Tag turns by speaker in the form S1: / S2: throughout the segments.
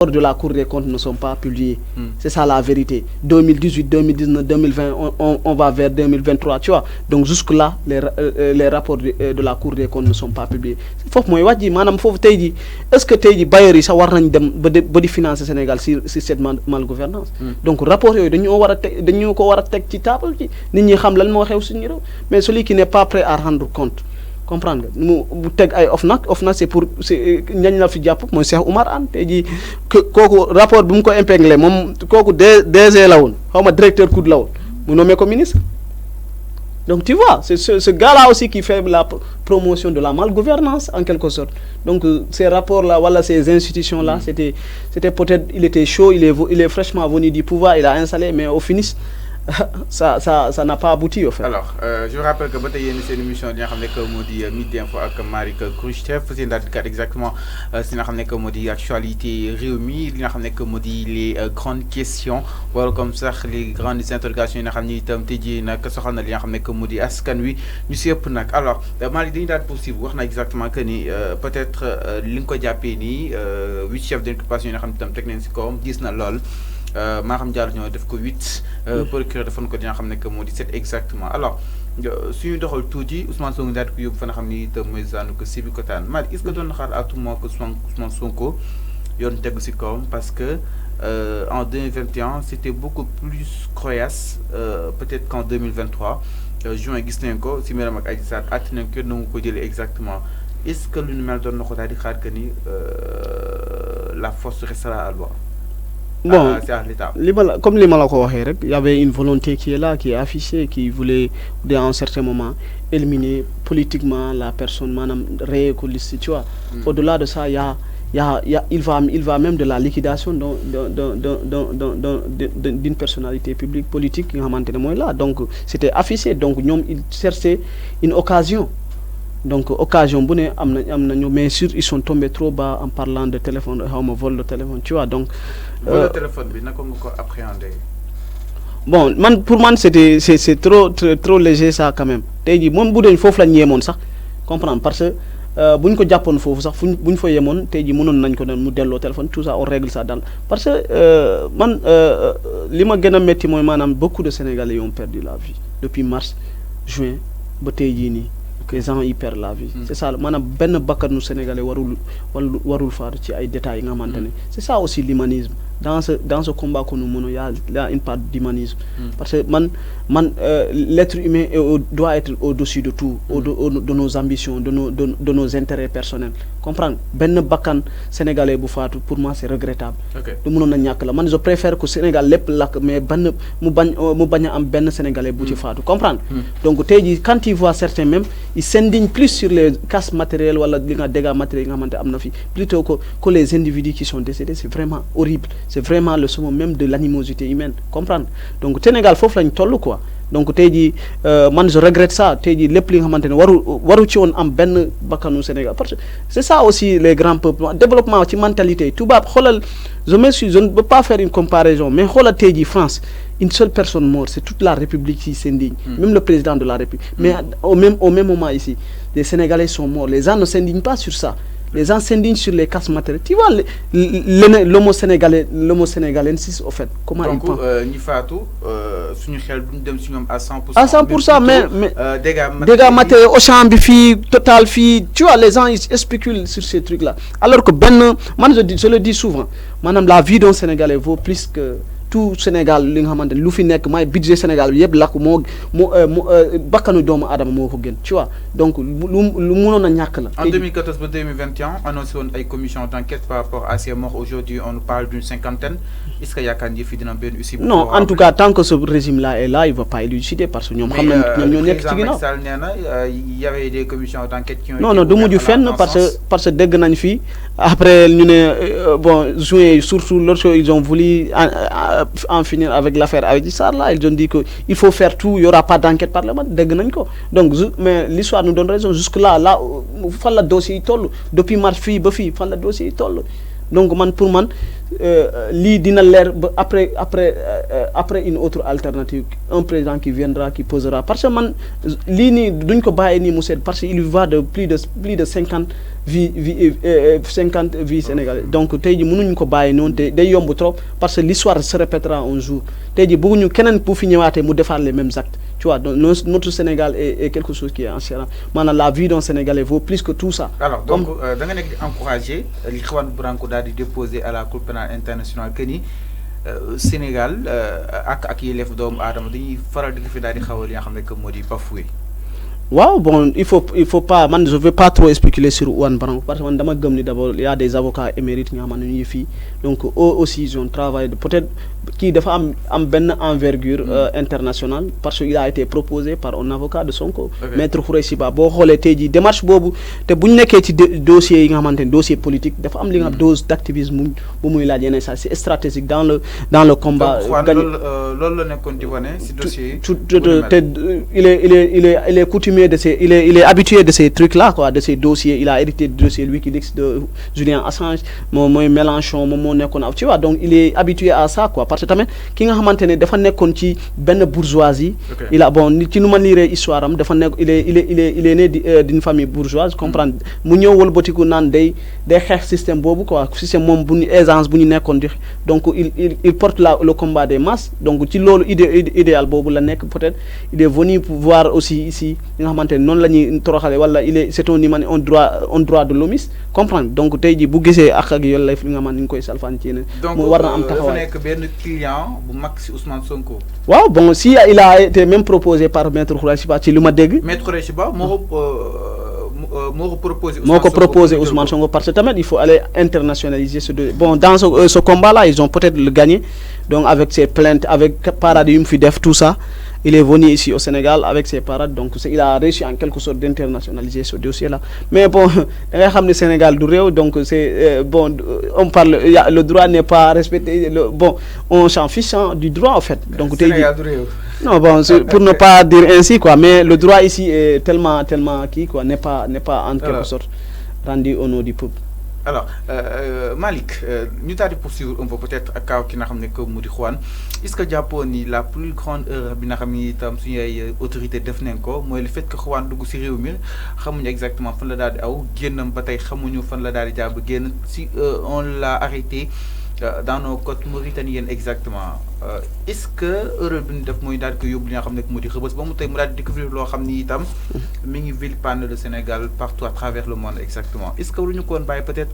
S1: de la Cour des comptes ne sont pas publiés. C'est ça la vérité. 2018, 2019, 2020, on va vers 2023, tu vois. Donc jusque-là, les rapports de la Cour des comptes ne sont pas publiés. Faut que moi dis, madame, faut te dire, est-ce que tu dis, bailleurs, ça va rendre financer Sénégal si cette malgouvernance. Donc rapport dañu ko wara tek ci table ci nit ñi xam lan mo xew suñu rew, mais celui qui n'est pas prêt à rendre compte. Comprendre nga mu teg ay OFNAC c'est pour ñañ la fi jàpp mooy Cheikh Oumar Anne tey jii kooku rapport bi mu ko épinglé moom kooku DG la woon xaw ma directeur COUD la woon mu nommé ko ministre. Donc tu vois c'est ce gars-là aussi qui fait la promotion de la malgouvernance en quelque sorte. Donc ces rapports-là voilà ces institutions-là c'était peut-être il était chaud il est fraîchement venu du pouvoir il a installé mais au finish ça n'a pas abouti au fait.
S2: Alors, je rappelle que c'est une émission qui a Midi Info avec Marie Khrouchtchev, c'est exactement l'actualité réunie, les grandes questions, voilà comme ça les grandes interrogations alors, Marie dañu daal possible wax na exactement que ni peut-être li nga ko jàppee nii 8 chefs d'inculpation yi nga xam ne tam teg nañ si kawam gis na lool. Maham Diallo ñoo def ko 8 procureur defoon ko dina xam ne que moo di 7 exactement alors suñu doxal tuuti Ousmane Sonko daal ko yóbbu fa nga xam ni itam mooy zaanu ko Sébikotane Malick est-ce que doon na xaar à tout moment que Ousmane Sonko yoon tegu si kawam parce que en 2021 c'était beaucoup plus coriace peut-être qu'en 2023 juin gis nañ ko si meram ak Adji Sarr àtte nañ ko nangu ko jëlee exactement est-ce que lu ñu mel doon na ko daal di xaar que ni la force restera à loi.
S1: Bon, comme les Malakowaherek, il y avait une volonté qui est là, qui est affichée, qui voulait, à un certain moment, éliminer politiquement la personne, madame réécoliste, tu vois. Au-delà de ça, il va même de la liquidation d'une personnalité publique, politique, qui a maintenu là. Donc, c'était affiché. Donc, ils cherchaient une occasion. Donc, occasion, mais sûr, ils sont tombés trop bas en parlant de téléphone, vol de téléphone, tu vois. Donc,
S2: vol de téléphone, comment appréhender?
S1: Bon, pour moi, c'est trop léger ça quand même. Moi, il faut que ça, comprendre, parce que si on Japon fofu sax buñ fa yémon tay ji mënon nañ ko mu dello téléphone tout ça on règle ça dans parce que man lima gëna metti moy manam beaucoup de Sénégalais ont perdu la vie depuis mars juin ba tay ji ni que les gens y perdent la vie. C'est ça manam ben bakkanu Sénégalais warul faatu ci ay détails nga xamantene c'est ça aussi l'humanisme dans ce combat que nous menons il y a une part d'humanisme parce que l'être humain doit être au-dessus de tout de nos ambitions de nos intérêts personnels comprendre ben bakkan sénégalais bu faatu pour moi c'est regrettable du mënon na ñak la man je préfère que Sénégal lepp lak mais ben mu baña am ben sénégalais bu ci faatu comprendre donc tay ji quand ils voient certains même ils s'indignent plus sur les casses matérielles wala li nga dégâts matériels nga xamanté amna fi plutôt que les individus qui sont décédés c'est vraiment horrible. C'est vraiment le sommet même de l'animosité humaine, comprendre. Donc Sénégal faut lañ tollu quoi. Donc tay di man je regrette ça, tay di lepp li nga xamantene waru ci won am ben bakkanu Sénégal parce que c'est ça aussi les grands peuples développement ci mentalité tubaab xolal je ne peux pas faire une comparaison mais xolal tay di France une seule personne morte c'est toute la République qui s'indigne même le président de la République mais au même moment ici les Sénégalais sont morts les gens ne s'indignent pas sur ça. Les gens s'indignent sur les casses matérielles. Tu vois, l'homo sénégalensis, au fait, comment il pense. À 100%, mais dégâts matériels, au champ, total, tu vois, les gens ils spéculent sur ces trucs-là. Alors que je le dis souvent, madame, la vie d'un Sénégalais vaut plus que tout Sénégal li nga xamantene lu fi nek may budget Sénégal yeb lak mo bakkanu doomu adam moko gën tu vois donc lu mënon na ñak la.
S2: En 2014 ba 2021 annoncé une commission d'enquête par rapport à ces morts aujourd'hui on nous parle d'une cinquantaine est-ce que yaakaar ni fi dina ben aussi.
S1: Non en tout cas tant que ce régime là est là il va pas élucider parce que ñom xam nañ ñoo nek ci ginaaw.
S2: Il y avait des commissions d'enquête qui ont
S1: non du muju fenn parce que dégg nañ fi après ñu né bon juin surtout lorsque ils ont voulu en finir avec l'affaire Adji Sarr là ils ont dit que il faut faire tout il y aura pas d'enquête parlementaire dégg nañ ko donc mais l'histoire nous donne raison jusque là fan la dossier yi toll depuis mars fii ba fii fan la dossier yi toll donc pour man lii dina leer ba après une autre alternative un président qui viendra qui posera parce que man lii nii duñ ko bàyyi nii mu seet parce que il va de plus de 50 vie 50 vies sénégalais donc tey jii mënuñ ko bàyyi noonu te day yomb trop parce que l'histoire se répétera un jour tey jii bëgguñu keneen bu fi ñëwaatee mu defaat les mêmes actes tu vois donc notre Sénégal est quelque chose qui est ancien maanaam la vie d'un Sénégalais vaut plus que tout ça.
S2: alors donc da nga nekk di encourager li Juan Branco daal di déposer à la Cour pénale internationale que ni Sénégal ak yelleef doomu aadama dañuy faral di fi daal di xaw a li nga xam ne que moo di bafoué.
S1: Wow, bon, il faut pas, man, je veux pas trop spéculer sur Juan Branco parce que d'abord, il y a des avocats émérites qui ont donc eux aussi ils ont travaillé peut-être qui de femmes en ben envergure internationale parce qu'il a été proposé par un avocat de Sonko, maître Khoureyssi Ba. Bo xolé tay ji démarche bobu té buñ nekké ci dossier yi nga xamantene dossier politique dafa am li nga dose d'activisme bu muy laaj yene ça c'est stratégique dans le combat.
S2: Lolu la nekkon di wone ci dossier
S1: il est coutumier de ces il est habitué de ces trucs là quoi de ces dossiers il a hérité de dossier Wikileaks de Julian Assange moy Mélenchon mo nekkon tu vois donc il est habitué à ça quoi parce que tamit ki nga xamantene dafa nekkon ci ben bourgeoisie il a bon ci nu ma lire histoire am dafa nek il est né d'une famille bourgeoise comprendre mu ñew wol botiku nan day xex système bobu quoi système mom bu aisance bu ñu nekkon di donc il porte le combat des masses donc ci lolu idéal bobu la nek peut-être il est venu pour voir aussi ici nga xamantene non lañuy toroxale wala c'est un droit de l'homme comprendre donc tay ji bu gisee ak yoy lay fi nga man ni koy salfane ci
S2: mo warna am taxaway donc nek ben client bu mag ci Ousmane Sonko
S1: waaw bon si il a été même proposé par maître Khoureyssi Ba ci luma dégg
S2: maître Khoureyssi Ba
S1: moko proposé Ousmane Sonko parce que tamit il faut aller internationaliser bon dans ce combat là ils ont peut-être le gagné donc avec ses plaintes avec parades yu mu fi def tout ça il est venu ici au Sénégal avec ses parades donc il a réussi en quelque sorte d'internationaliser ce dossier là mais bon da ngay xam ne Sénégal du réew donc c'est bon on parle le droit n'est pas respecté bon on s'en fiche du droit en fait donc
S2: Sénégal du réew
S1: non bon pour ne pas dire ainsi quoi mais le droit ici est tellement qui quoi n'est pas en quelque sorte rendu au nom du peuple.
S2: Alors, Malik, nous allons poursuivre un peu peut-être à Kao qui n'a jamais que Moudi Juan. Est-ce que Japon la plus grande erreur bi n'a jamais été autorité de Fnenko, moi le fait que Juan dugg ci réew mi xamuñu exactement fan la daal di aw génnam ba tey xamuñu fan la daal di jaar ba génn si on l'a arrêté dans nos côtes mauritaniennes exactement est-ce que erreur bi ñu def mooy daal di ko yóbbu li nga xam ne moo di Rebeuss ba mu tey mu daal di découvrir loo xam ni itam mi ngi villepender le Sénégal partout à travers le monde exactement est-ce que waruñu ko woon bàyyi peut-être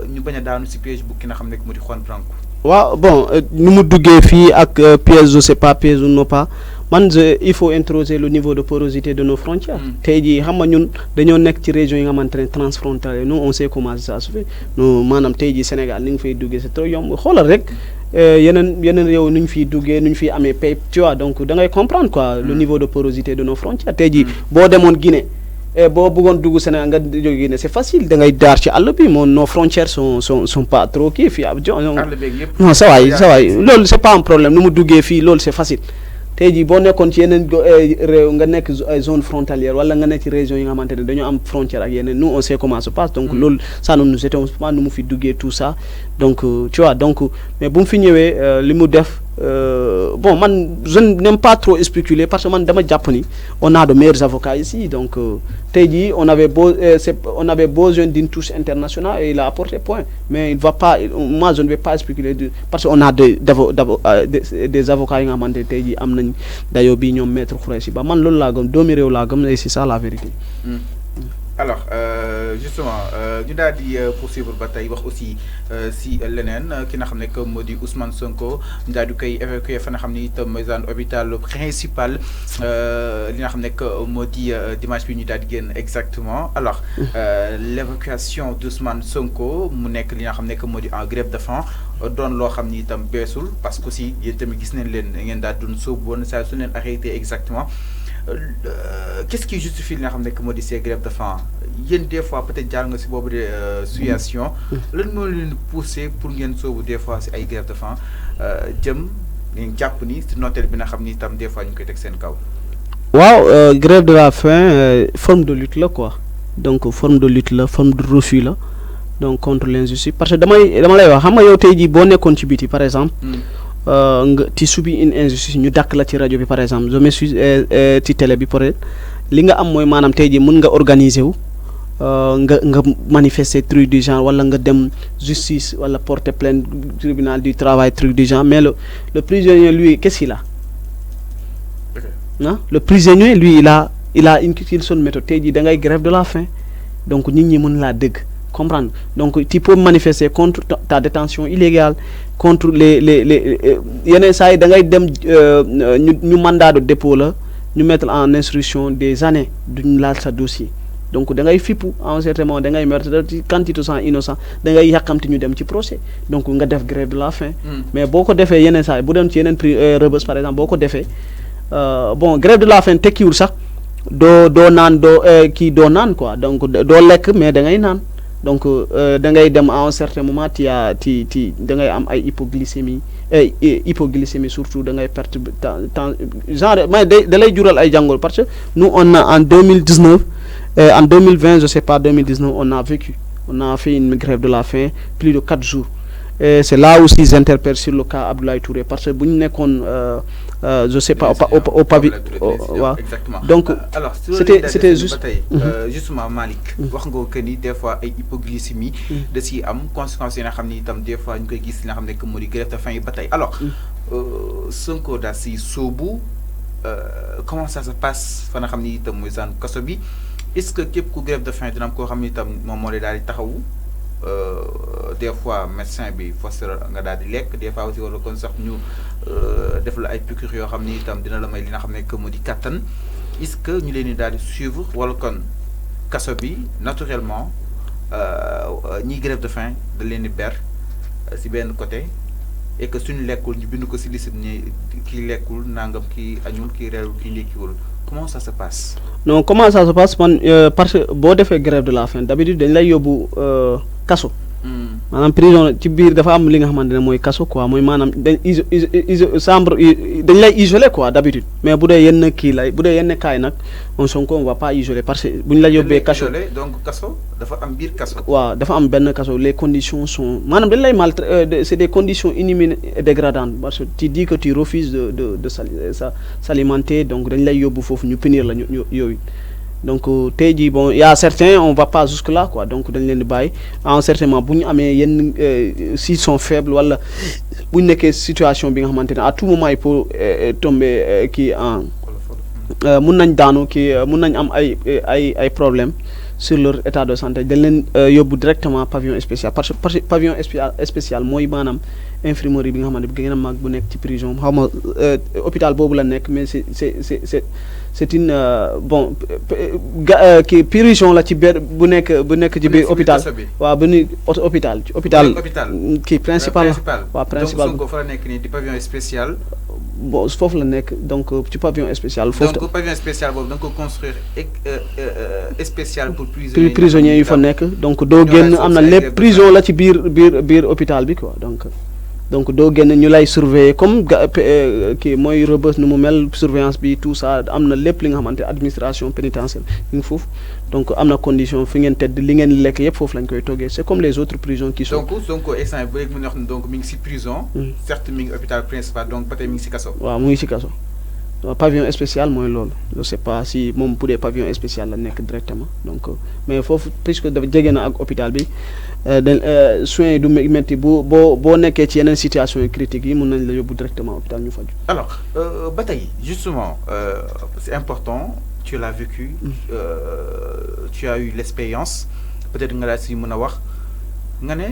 S2: ñu bañ a daanu si piège bu ki nga xam ne moo di Juan Branco.
S1: waaw bon nu mu duggee fii ak piège je sais pas piège ou non pas man il faut interroger le niveau de porosité de nos frontières. tey jii xam nga ñun dañoo nekk ci région yi nga xamante ne transfrontalier nous on sait comment ça se fait nous maanaam tey jii Sénégal ni nga fay duggee c'est trop yomb xoolal rek yeneen réew nu ñu fiy duggee nu ñu fiy amee pay tu vois donc da ngay comprendre quoi le niveau de porosité de nos frontières tey jii boo demoon Guinée boo bëggoon dugg Sénégal nga jóge Guinée c'est facile da ngay daar ci àll bi nos frontières sont pas trop kii fii ab non ça va loolu c'est pas un problème nu mu duggee fii loolu c'est facile tey jii boo nekkoon ci yeneen réew nga nekk zone frontalière wala nga nekk ci région yi nga xamante ne dañoo am frontière ak yeneen nous on sait comment ça se passe donc loolu ça nous étions pas nu mu fi duggee tout ça donc tu vois donc mais bu mu fi ñëwee li mu def bon man je n'aime pas trop spéculer parce que man dama jàpp ni on a de meilleurs avocats ici donc tey jii on avait besoin d'une touche internationale et il a apporté point mais il va pas moi je ne vais pas spéculer parce que on a des avocats yi nga xamante tey jii am nañ dayo bi ñoom maître Khoureyssi Ba man loolu laa gëm doomi réew laa gëm et c'est ça la vérité.
S2: Alors justement ñu daal di poursuivre ba tey wax aussi si leneen ki nga xam ne que moo di Ousmane Sonko ñu daal di koy évacuer fa nga xam ne itam mooy hôpital principal li nga xam ne que moo di dimanche bi ñu daal di génn exactement alors l'évacuation d'Ousmane Sonko mu nekk li nga xam ne que moo di en grève de faim doon loo xam ni itam beesul parce que aussi yéen tamit gis nañ leen ngeen daal doon sóobu woon saa su leen arrêté exactement. Qu'est-ce qui justifie li nga xam ne que moo di ces grèves de faim yéen des fois peut-être jaar nga si boobu de situation lan moo leen poussé pour ngeen soobu des fois si ay grèves de faim jëm ngeen jàpp ni si nooteel bi nga xam ni itam des fois ñu koy teg seen kaw.
S1: waaw grève de la faim forme de lutte là quoi donc forme de lutte là forme de refus là donc contre l'injustice parce que dama lay wax xam nga yow tey jii boo nekkoon ci biti par exemple. Tu subis une injustice ñu dakk la ci rajo bi par exemple je me suis ci télé bi peut-être li nga am mooy maanaam tey jii mën nga organiser wu nga manifester truc du genre wala nga dem justice wala porter plainte tribunal du travail truc du genre mais le prisonnier lui qu'est-ce qu'il a non le prisonnier lui il a une seule méthode tey jii da ngay grève de la faim donc nit ñi mën laa dëgg comprendre donc tu peux manifester contre ta détention illégale contre les yeneen saa yi da ngay dem ñu mandat de dépôt la ñu mettre en instruction des années duñ laal sa dossier donc da ngay fippu à un certain moment da ngay meurtre quand tu te sens innocent da ngay yàkkamti ñu dem ci procès donc nga def grève de la faim mais boo ko defee yeneen saa yi bu dem ci yeneen Rebeuss par exemple boo ko defee bon grève de la faim tekkiwul sax doo naan doo naan quoi donc doo lekk mais da ngay naan donc da ngay dem à un certain moment ti da ngay am ay hypoglycémie surtout da ngay perte temps genre mais da lay jural ay jàngoro parce que nous on a en 2019 en 2020 je sais pas 2019 on a fait une grève de la faim plus de 4 jours et c'est là aussi j'interpelle sur le cas Abdoulaye Touré parce que bu ñu nekkoon je sais pas au pavillon waaw donc c'était juste
S2: justement Malick wax nga que ni des fois ay hypoglycémie da ciy am conséquences yi nga xam ni itam des fois ñu koy gis li nga xam ne que moo di grève de faim yi ba tey alors Sonko daa si soobu comment ça se passe fa nga xam ni itam mooy zone kaso bi est-ce que képp ku grève de faim dina am koo xam ni itam moom moo lay daal di taxawu des fois médecin bi forcé nga daal di lekk des fois aussi wala kon sax ñu def la ay piqûres yoo xam ni itam dina la may li nga xam ne que moo di kattan est-ce que ñu leen di daal di suivre wala kon kaso bi naturellement ñiy grève de faim da leen di ber si benn côté et que suñu lekkul ñu bind ko si liste ni kii lekkul nangam kii añul kii reerul kii ndékkiwul comment ça se passe.
S1: non comment ça se passe man parce que boo defee grève de la faim d'habitude dañ lay yóbbu kaso. maanaam prison ci biir dafa am li nga xamante ne mooy kaso quoi mooy maanaam dañ chambre dañ lay isolé quoi d'habitude mais bu dee yenn kii lay bu dee yenn kaay nag on Sonko on va pas isoler parce que bu ñu la yóbbee kaso
S2: donc kaso dafa am biir kaso.
S1: waaw dafa am benn kaso les conditions sont maanaam dañ lay maltraiter c'est des conditions inhumaines et dégradantes parce que tu dis que tu refuses de s'alimenter donc dañ lay yóbbu foofu ñu punir la ñu yooyu. donc tey jii bon y a certains on va pas jusque là quoi donc dañ leen di bàyyi à un certain moment bu ñu amee yenn s'ils sont faibles wala bu ñu nekkee situation bi nga xamante ne à tout moment il peut tomber kii en mun nañ daanu kii mun nañ am ay problèmes sur leur état de santé dañ leen yóbbu directement pavillon spécial parce que pavillon spécial mooy maanaam infirmerie bi nga xamante ne bi gën a mag bu nekk ci prison xaw ma hôpital boobu la nekk mais c'est une bon kii prison la ci biir bu nekk ci biir hôpital waaw bu ni hôpital kii principal waaw principal
S2: donc fa la nekk nii di pavillon spécial
S1: bon foofu la nekk donc ci pavillon spécial foofu
S2: donc pavillon spécial boobu da nga ko construire spécial pour
S1: prisonniers yu fa nekk donc doo génn am na lépp prison la ci biir hôpital bi quoi donc doo génn ñu lay surveiller comme kii mooy Rebeuss nu mu mel surveillance bi tout ça am na lépp li nga xamante administration pénitentiaire ñu ngi foofu donc am na condition fi ngeen tedd li ngeen lekk yëpp foofu lañ koy toggee c'est comme les autres prisons qui sont.
S2: donc instant bi mu wax donc mi ngi ci prison. certes mi ngi hôpital principal donc ba tey mi ngi ci kaso.
S1: waaw mu ngi ci kaso. pavillon spécial mooy loolu je sais pas si moom bu dee pavillon spécial la nekk directement donc mais foofu puisque dafa jege na ak hôpital bi soins yi du métti boo nekkee ci yeneen situation critique yi mun nañ la yóbbu directement hôpital ñu faju.
S2: alors ba tey justement c'est important tu l'as vécu tu as eu l'expérience peut-être nga daal si mën a wax nga ne